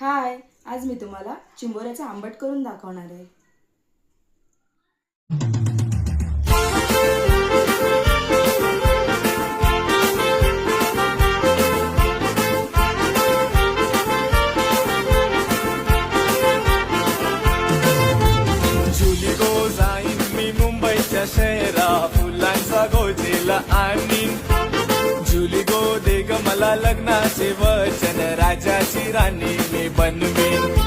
हाय, आज मी तुम्हाला चिंबोऱ्याचा आंबट करून दाखवणार आहे. जुली गो जाईन मी मुंबईच्या शहरा फुलांचा गोजेला आणीन. जुली गो दे ग मला लग्नाचे वचन राजाची राणी मी बनवीन.